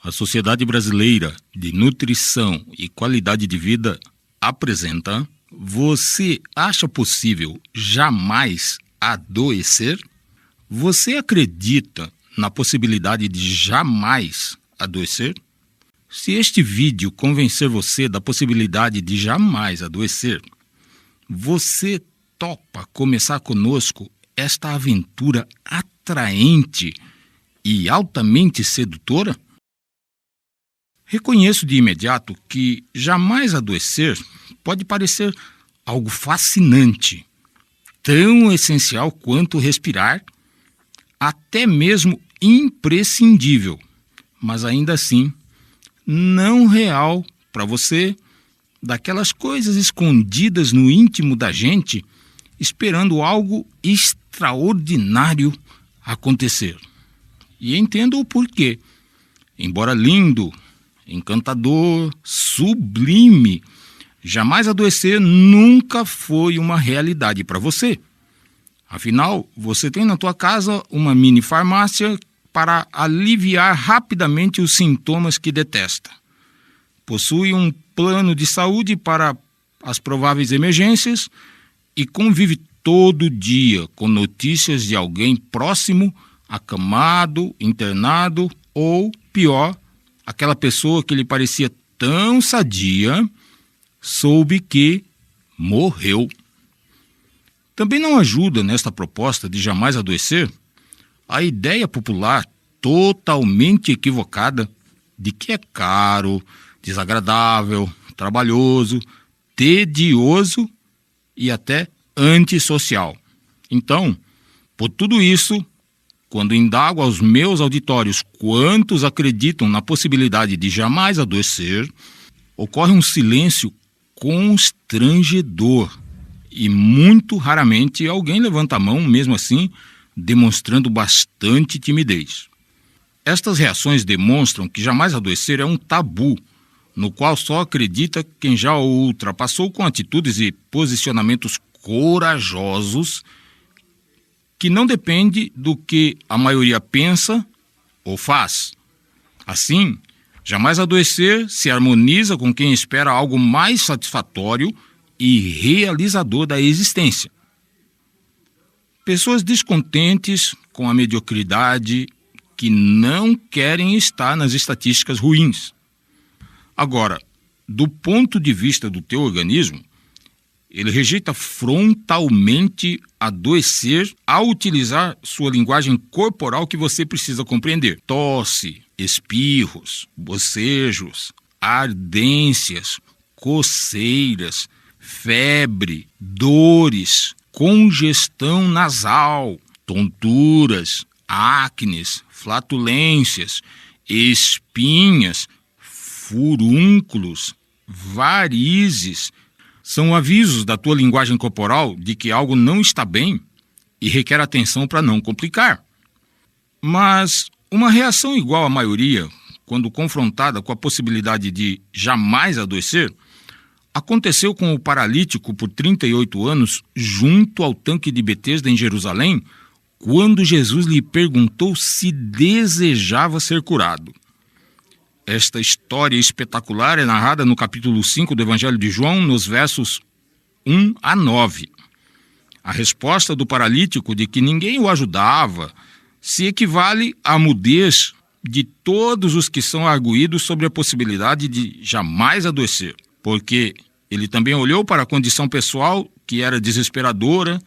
A Sociedade Brasileira de Nutrição e Qualidade de Vida apresenta: você acha possível jamais adoecer? Você acredita na possibilidade de jamais adoecer? Se este vídeo convencer você da possibilidade de jamais adoecer, você topa começar conosco esta aventura atraente e altamente sedutora? Reconheço de imediato que jamais adoecer pode parecer algo fascinante, tão essencial quanto respirar, até mesmo imprescindível, mas ainda assim não real para você, daquelas coisas escondidas no íntimo da gente, esperando algo extraordinário acontecer. E entendo o porquê. Embora lindo, encantador, sublime, jamais adoecer nunca foi uma realidade para você. Afinal, você tem na tua casa uma mini farmácia para aliviar rapidamente os sintomas que detesta. Possui um plano de saúde para as prováveis emergências e convive todo dia com notícias de alguém próximo, acamado, internado ou, pior, aquela pessoa que lhe parecia tão sadia, soube que morreu. Também não ajuda nesta proposta de jamais adoecer a ideia popular totalmente equivocada de que é caro, desagradável, trabalhoso, tedioso e até antissocial. Então, por tudo isso, quando indago aos meus auditórios quantos acreditam na possibilidade de jamais adoecer, ocorre um silêncio constrangedor e muito raramente alguém levanta a mão, mesmo assim, demonstrando bastante timidez. Estas reações demonstram que jamais adoecer é um tabu, no qual só acredita quem já o ultrapassou com atitudes e posicionamentos corajosos que não depende do que a maioria pensa ou faz. Assim, jamais adoecer se harmoniza com quem espera algo mais satisfatório e realizador da existência. Pessoas descontentes com a mediocridade que não querem estar nas estatísticas ruins. Agora, do ponto de vista do teu organismo, ele rejeita frontalmente adoecer ao utilizar sua linguagem corporal que você precisa compreender. Tosse, espirros, bocejos, ardências, coceiras, febre, dores, congestão nasal, tonturas, acnes, flatulências, espinhas, furúnculos, varizes, são avisos da tua linguagem corporal de que algo não está bem e requer atenção para não complicar. Mas uma reação igual à maioria, quando confrontada com a possibilidade de jamais adoecer, aconteceu com o paralítico por 38 anos junto ao tanque de Betesda em Jerusalém, quando Jesus lhe perguntou se desejava ser curado. Esta história espetacular é narrada no capítulo 5 do Evangelho de João, nos versos 1 a 9. A resposta do paralítico de que ninguém o ajudava se equivale à mudez de todos os que são arguídos sobre a possibilidade de jamais adoecer, porque ele também olhou para a condição pessoal, que era desesperadora,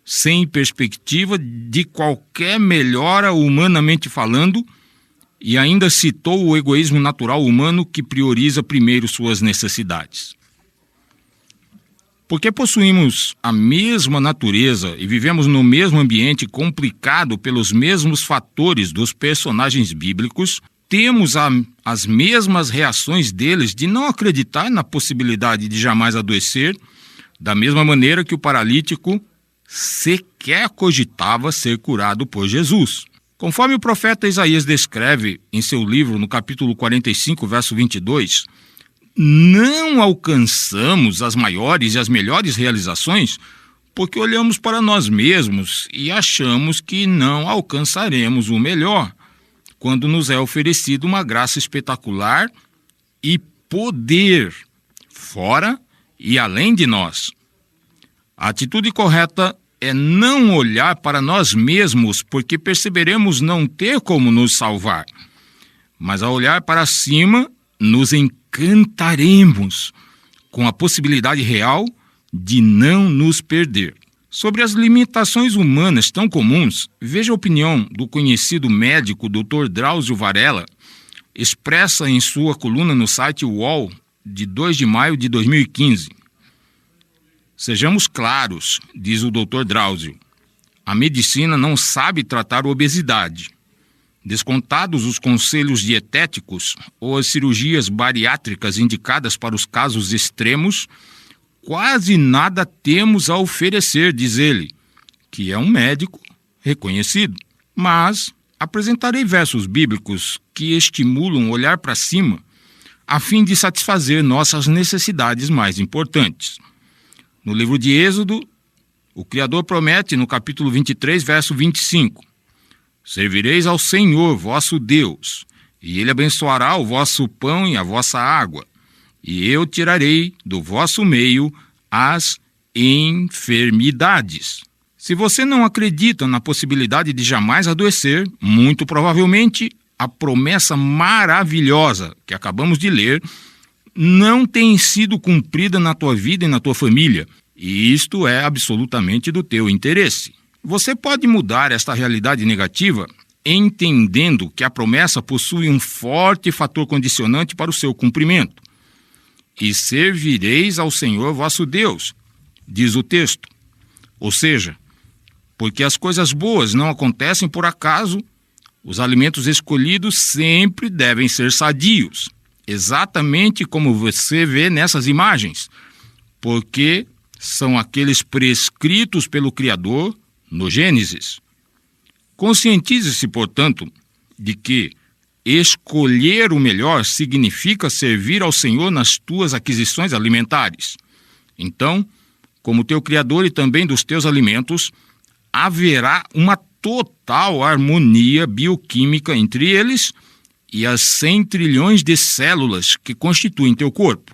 sem perspectiva de qualquer melhora humanamente falando, e ainda citou o egoísmo natural humano que prioriza primeiro suas necessidades. Porque possuímos a mesma natureza e vivemos no mesmo ambiente complicado pelos mesmos fatores dos personagens bíblicos, temos as mesmas reações deles de não acreditar na possibilidade de jamais adoecer, da mesma maneira que o paralítico sequer cogitava ser curado por Jesus. Conforme o profeta Isaías descreve em seu livro, no capítulo 45, verso 22, não alcançamos as maiores e as melhores realizações porque olhamos para nós mesmos e achamos que não alcançaremos o melhor. quando nos é oferecido uma graça espetacular e poder fora e além de nós. A atitude correta é não olhar para nós mesmos porque perceberemos não ter como nos salvar, mas ao olhar para cima, nos encantaremos com a possibilidade real de não nos perder. Sobre as limitações humanas tão comuns, veja a opinião do conhecido médico Dr. Drauzio Varela, expressa em sua coluna no site UOL, de 2 de maio de 2015. Sejamos claros, diz o Dr. Drauzio, a medicina não sabe tratar obesidade. Descontados os conselhos dietéticos ou as cirurgias bariátricas indicadas para os casos extremos, quase nada temos a oferecer, diz ele, que é um médico reconhecido. Mas apresentarei versos bíblicos que estimulam olhar para cima a fim de satisfazer nossas necessidades mais importantes. No livro de Êxodo, o Criador promete no capítulo 23, verso 25, servireis ao Senhor, vosso Deus, e Ele abençoará o vosso pão e a vossa água, e eu tirarei do vosso meio as enfermidades. Se você não acredita na possibilidade de jamais adoecer, muito provavelmente a promessa maravilhosa que acabamos de ler não tem sido cumprida na tua vida e na tua família, e isto é absolutamente do teu interesse. Você pode mudar esta realidade negativa entendendo que a promessa possui um forte fator condicionante para o seu cumprimento. E servireis ao Senhor vosso Deus, diz o texto. Ou seja, porque as coisas boas não acontecem por acaso, os alimentos escolhidos sempre devem ser sadios, exatamente como você vê nessas imagens, porque são aqueles prescritos pelo Criador no Gênesis. Conscientize-se, portanto, de que escolher o melhor significa servir ao Senhor nas tuas aquisições alimentares. Então, como teu Criador e também dos teus alimentos, haverá uma total harmonia bioquímica entre eles e as 100 trilhões de células que constituem teu corpo.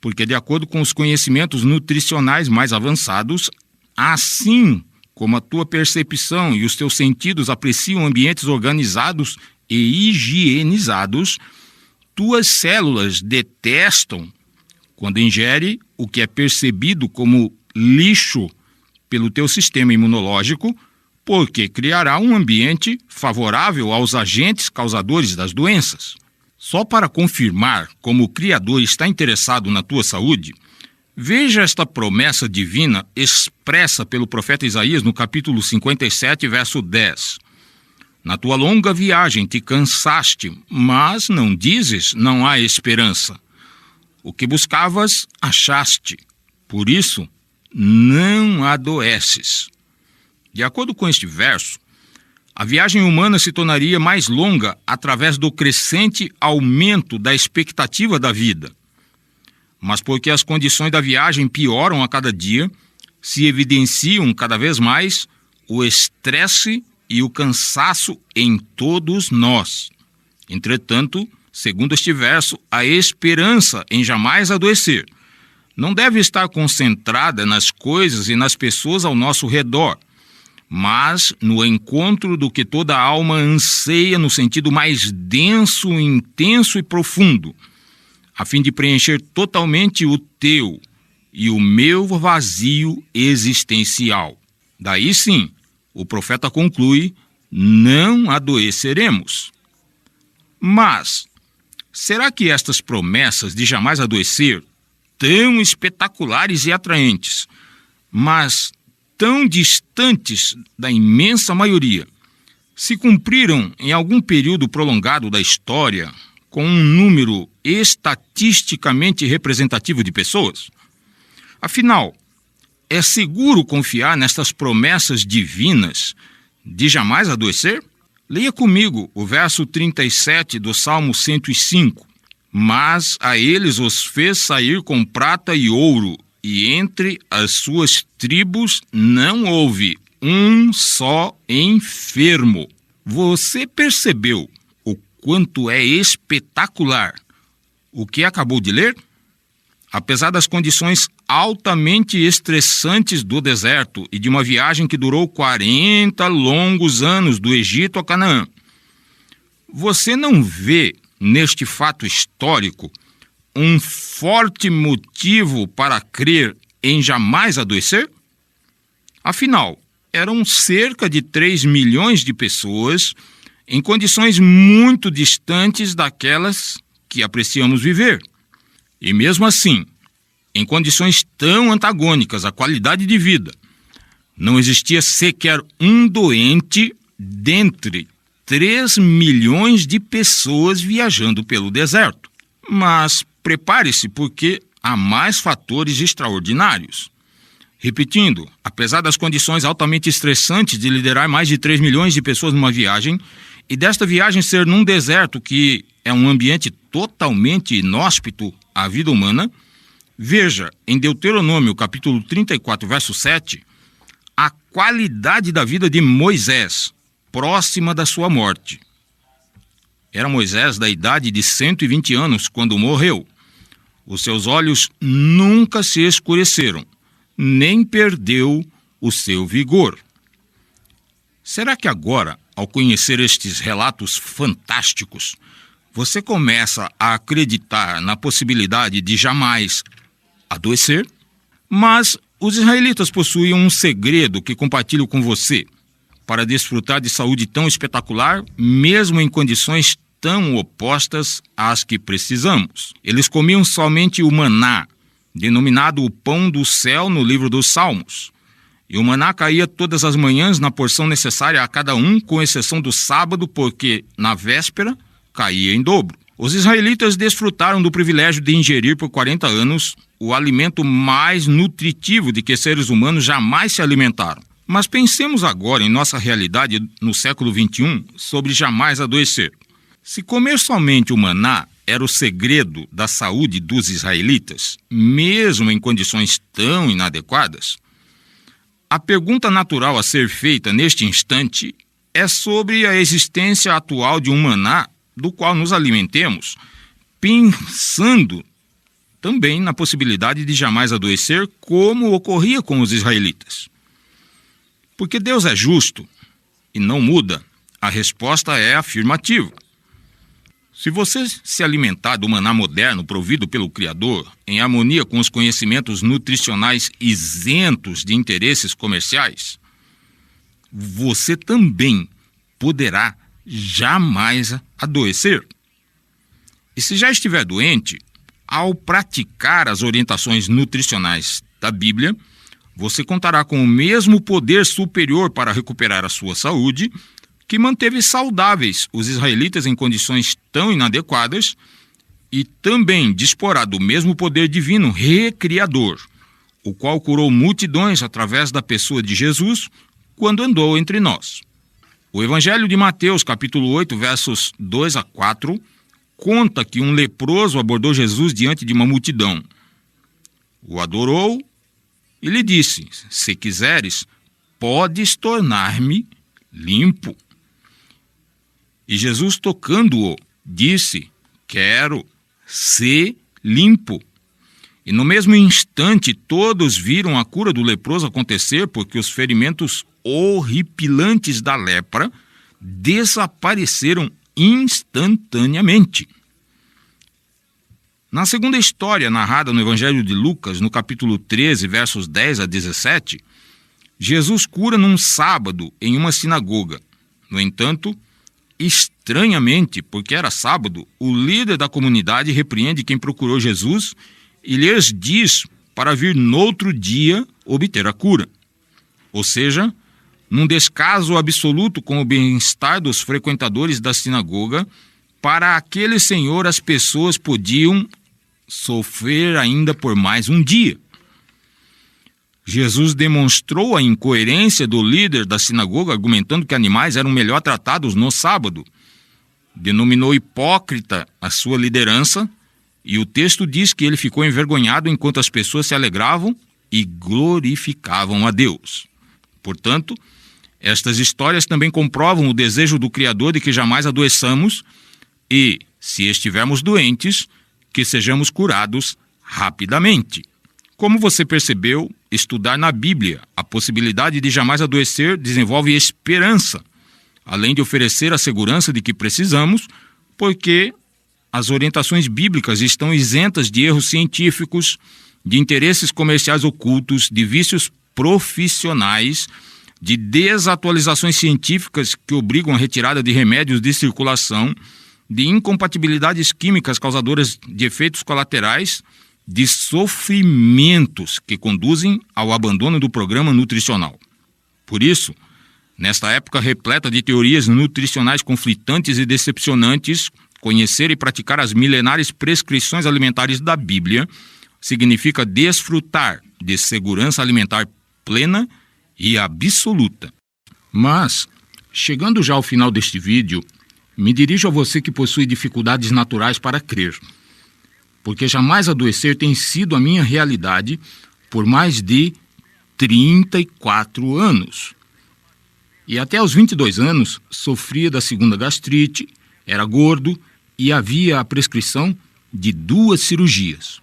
Porque, de acordo com os conhecimentos nutricionais mais avançados, assim como a tua percepção e os teus sentidos apreciam ambientes organizados e higienizados, tuas células detestam quando ingere o que é percebido como lixo pelo teu sistema imunológico, porque criará um ambiente favorável aos agentes causadores das doenças. Só para confirmar como o Criador está interessado na tua saúde, veja esta promessa divina expressa pelo profeta Isaías no capítulo 57, verso 10. Na tua longa viagem te cansaste, mas não dizes, não há esperança. O que buscavas, achaste. Por isso, não adoeces. De acordo com este verso, a viagem humana se tornaria mais longa através do crescente aumento da expectativa da vida. Mas porque as condições da viagem pioram a cada dia, se evidenciam cada vez mais o estresse e o cansaço em todos nós. Entretanto, segundo este verso, a esperança em jamais adoecer não deve estar concentrada nas coisas e nas pessoas ao nosso redor, mas no encontro do que toda alma anseia no sentido mais denso, intenso e profundo, a fim de preencher totalmente o teu e o meu vazio existencial. Daí sim, o profeta conclui, não adoeceremos. Mas, será que estas promessas de jamais adoecer, tão espetaculares e atraentes, mas tão distantes da imensa maioria, se cumpriram em algum período prolongado da história, com um número estatisticamente representativo de pessoas? Afinal, é seguro confiar nestas promessas divinas de jamais adoecer? Leia comigo o verso 37 do Salmo 105. Mas a eles os fez sair com prata e ouro, e entre as suas tribos não houve um só enfermo. Você percebeu o quanto é espetacular o que acabou de ler? Apesar das condições altamente estressantes do deserto e de uma viagem que durou 40 longos anos do Egito a Canaã, você não vê neste fato histórico um forte motivo para crer em jamais adoecer? Afinal, eram cerca de 3 milhões de pessoas em condições muito distantes daquelas que apreciamos viver. E mesmo assim, em condições tão antagônicas à qualidade de vida, não existia sequer um doente dentre 3 milhões de pessoas viajando pelo deserto. Mas prepare-se, porque há mais fatores extraordinários. Repetindo, apesar das condições altamente estressantes de liderar mais de 3 milhões de pessoas numa viagem, e desta viagem ser num deserto que é um ambiente totalmente inóspito à vida humana, veja em Deuteronômio capítulo 34, verso 7, a qualidade da vida de Moisés, próxima da sua morte. Era Moisés da idade de 120 anos quando morreu. Os seus olhos nunca se escureceram, nem perdeu o seu vigor. Será que agora, ao conhecer estes relatos fantásticos, você começa a acreditar na possibilidade de jamais adoecer? Mas os israelitas possuíam um segredo que compartilho com você para desfrutar de saúde tão espetacular, mesmo em condições tão opostas às que precisamos. Eles comiam somente o maná, denominado o pão do céu no livro dos Salmos. E o maná caía todas as manhãs na porção necessária a cada um, com exceção do sábado, porque na véspera caía em dobro. Os israelitas desfrutaram do privilégio de ingerir por 40 anos o alimento mais nutritivo de que seres humanos jamais se alimentaram. Mas pensemos agora em nossa realidade no século XXI sobre jamais adoecer. Se comer somente o maná era o segredo da saúde dos israelitas, mesmo em condições tão inadequadas, a pergunta natural a ser feita neste instante é sobre a existência atual de um maná do qual nos alimentemos, pensando também na possibilidade de jamais adoecer, como ocorria com os israelitas. Porque Deus é justo e não muda, a resposta é afirmativa. Se você se alimentar do maná moderno provido pelo Criador, em harmonia com os conhecimentos nutricionais isentos de interesses comerciais, você também poderá jamais adoecer. E se já estiver doente, ao praticar as orientações nutricionais da Bíblia, você contará com o mesmo poder superior para recuperar a sua saúde que manteve saudáveis os israelitas em condições tão inadequadas, e também disporá do mesmo poder divino recriador, o qual curou multidões através da pessoa de Jesus quando andou entre nós. O Evangelho de Mateus, capítulo 8, versos 2 a 4, conta que um leproso abordou Jesus diante de uma multidão. O adorou e lhe disse: se quiseres, podes tornar-me limpo. E Jesus, tocando-o, disse: quero ser limpo. E no mesmo instante todos viram a cura do leproso acontecer, porque os ferimentos horripilantes da lepra desapareceram instantaneamente. Na segunda história narrada no Evangelho de Lucas, no capítulo 13, versos 10 a 17, Jesus cura num sábado em uma sinagoga. No entanto, estranhamente, porque era sábado, o líder da comunidade repreende quem procurou Jesus e lhes diz para vir noutro dia obter a cura. Ou seja, num descaso absoluto com o bem-estar dos frequentadores da sinagoga, para aquele senhor as pessoas podiam sofrer ainda por mais um dia. Jesus demonstrou a incoerência do líder da sinagoga, argumentando que animais eram melhor tratados no sábado. Denominou hipócrita a sua liderança, e o texto diz que ele ficou envergonhado enquanto as pessoas se alegravam e glorificavam a Deus. Portanto, Estas histórias também comprovam o desejo do Criador de que jamais adoeçamos e, se estivermos doentes, que sejamos curados rapidamente. Como você percebeu, estudar na Bíblia a possibilidade de jamais adoecer desenvolve esperança, além de oferecer a segurança de que precisamos, porque as orientações bíblicas estão isentas de erros científicos, de interesses comerciais ocultos, de vícios profissionais, de desatualizações científicas que obrigam a retirada de remédios de circulação, de incompatibilidades químicas causadoras de efeitos colaterais, de sofrimentos que conduzem ao abandono do programa nutricional. Por isso, nesta época repleta de teorias nutricionais conflitantes e decepcionantes, conhecer e praticar as milenares prescrições alimentares da Bíblia significa desfrutar de segurança alimentar plena e absoluta. Mas, chegando já ao final deste vídeo, me dirijo a você que possui dificuldades naturais para crer, porque jamais adoecer tem sido a minha realidade por mais de 34 anos. E até aos 22 anos, sofria da segunda gastrite, era gordo e havia a prescrição de 2 cirurgias.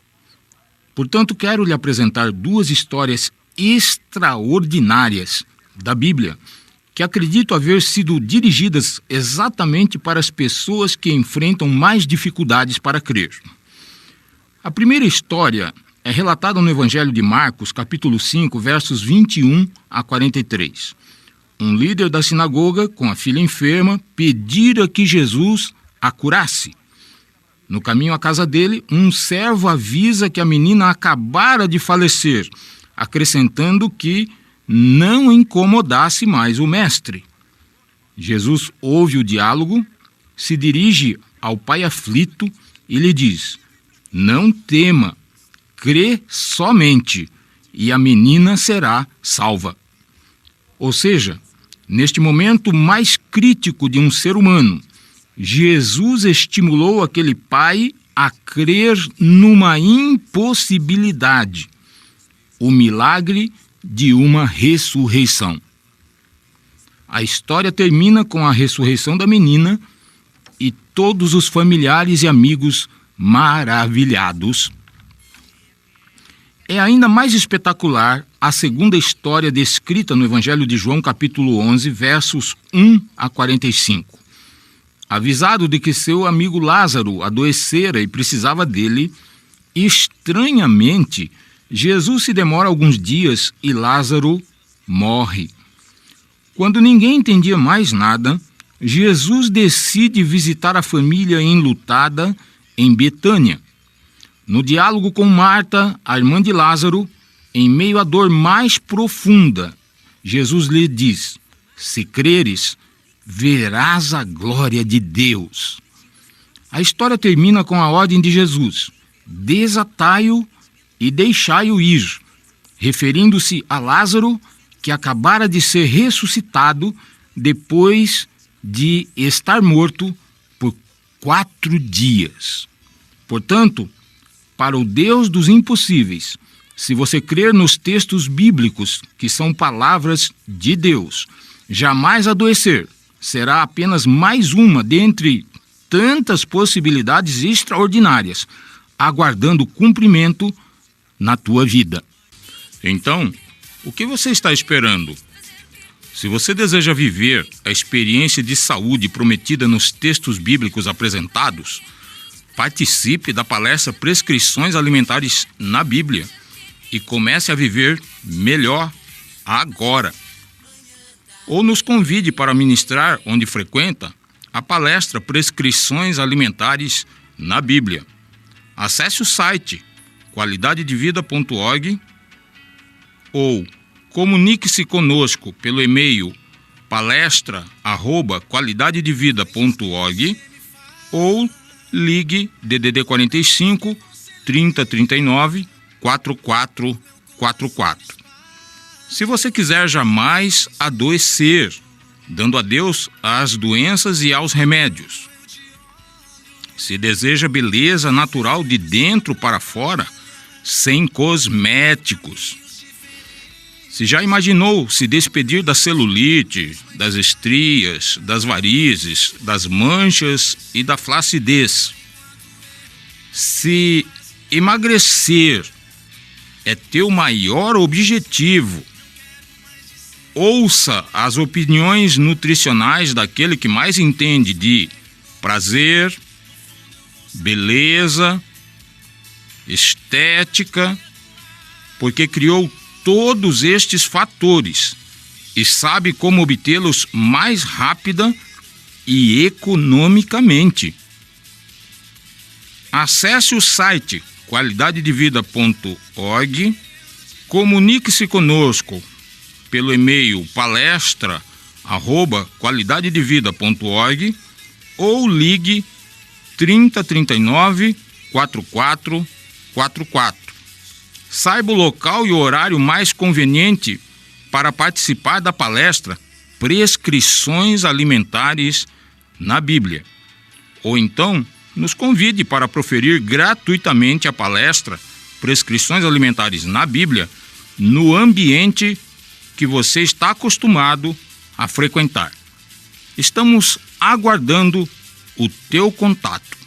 Portanto, quero lhe apresentar 2 histórias extraordinárias da Bíblia, que acredito haver sido dirigidas exatamente para as pessoas que enfrentam mais dificuldades para crer. A primeira história é relatada no Evangelho de Marcos, capítulo 5, versos 21 a 43. Um líder da sinagoga, com a filha enferma, pedira que Jesus a curasse. No caminho à casa dele, um servo avisa que a menina acabara de falecer, acrescentando que não incomodasse mais o mestre. Jesus ouve o diálogo, se dirige ao pai aflito e lhe diz: não tema, crê somente, e a menina será salva. Ou seja, neste momento mais crítico de um ser humano, Jesus estimulou aquele pai a crer numa impossibilidade, o milagre de uma ressurreição. A história termina com a ressurreição da menina e todos os familiares e amigos maravilhados. É ainda mais espetacular a segunda história descrita no Evangelho de João, capítulo 11, versos 1 a 45. Avisado de que seu amigo Lázaro adoecera e precisava dele, estranhamente, Jesus se demora alguns dias e Lázaro morre. Quando ninguém entendia mais nada, Jesus decide visitar a família enlutada em Betânia. No diálogo com Marta, a irmã de Lázaro, em meio à dor mais profunda, Jesus lhe diz: se creres, verás a glória de Deus. A história termina com a ordem de Jesus: desatai-o e deixai-o ir, referindo-se a Lázaro, que acabara de ser ressuscitado depois de estar morto por 4 dias. Portanto, para o Deus dos impossíveis, se você crer nos textos bíblicos, que são palavras de Deus, jamais adoecer será apenas mais uma dentre tantas possibilidades extraordinárias, aguardando cumprimento na tua vida. Então, o que você está esperando? Se você deseja viver a experiência de saúde prometida nos textos bíblicos apresentados, participe da palestra Prescrições Alimentares na Bíblia e comece a viver melhor agora. Ou nos convide para ministrar onde frequenta a palestra Prescrições Alimentares na Bíblia. Acesse o site qualidadedevida.org ou comunique-se conosco pelo e-mail palestra@qualidadedevida.org ou ligue DDD 45 3039 4444. Se você quiser jamais adoecer, dando adeus às doenças e aos remédios. Se deseja beleza natural de dentro para fora, sem cosméticos. Se já imaginou se despedir da celulite, das estrias, das varizes, das manchas e da flacidez? Se emagrecer é teu maior objetivo, ouça as opiniões nutricionais daquele que mais entende de prazer, beleza, estética, porque criou todos estes fatores e sabe como obtê-los mais rápida e economicamente. Acesse o site qualidadedevida.org, comunique-se conosco pelo e-mail palestra@qualidadedevida.org ou ligue 3039 4444. Saiba o local e o horário mais conveniente para participar da palestra Prescrições Alimentares na Bíblia. Ou então, nos convide para proferir gratuitamente a palestra Prescrições Alimentares na Bíblia no ambiente que você está acostumado a frequentar. Estamos aguardando o teu contato.